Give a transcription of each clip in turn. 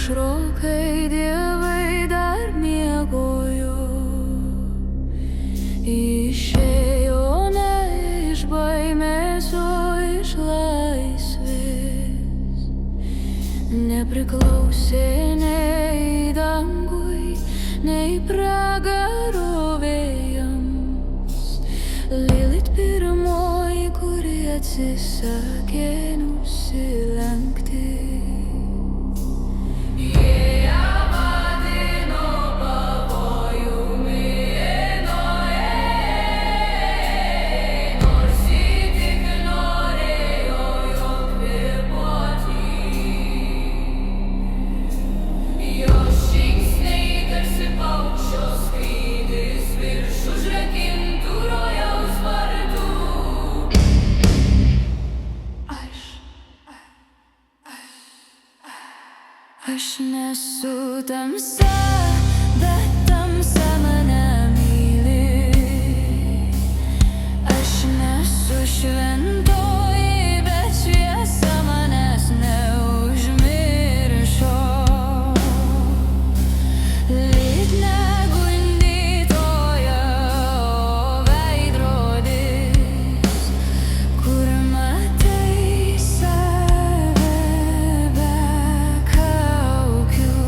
aušro, kai dievai dar miegojo, išėjo ne iš baimės, o iš laisvės. Nepriklausė nei dangui, nei pragaro vėjams. Lilit pirmoji, kuri atsisakė nusilenkti. Aš nesu tamsa, bet tamsa mane myli. Aš nesu šventoji, bet šviesa manęs neužmiršo. Lyg negundytoja, o veidrodis, kur matai save be kaukių.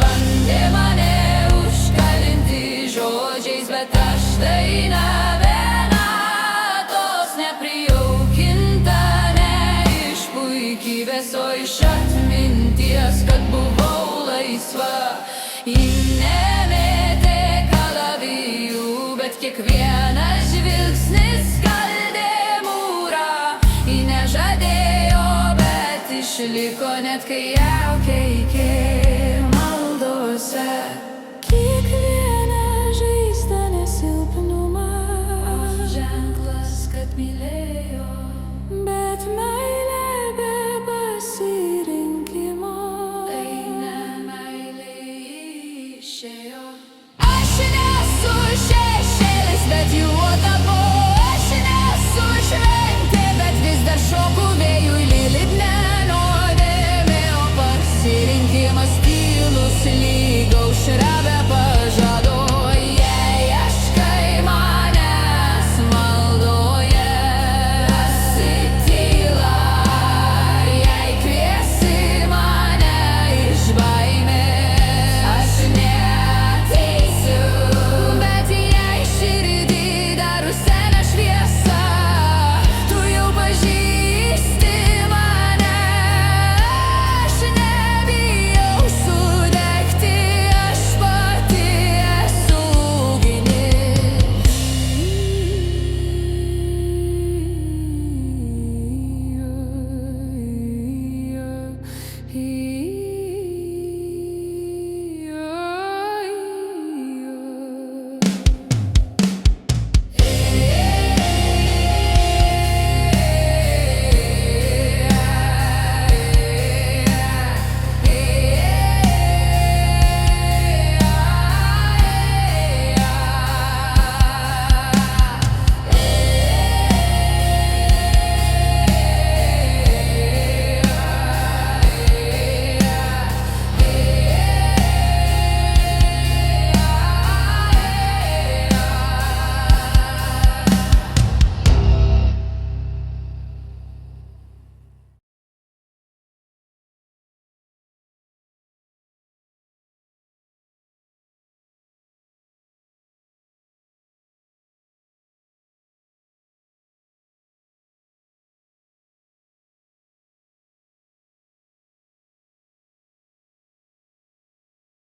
Bandė mane užkalinti žodžiais, bet aš tai ne viena, tos neprijaukinta, ne iš puikybės, o iš atminties, kad buvau laisva. Ji nemėtė kalavijų, bet kiekvienas žvilgsnis skaldė mūrą. Ji nežadėjo, bet išliko, net kai ją keikė.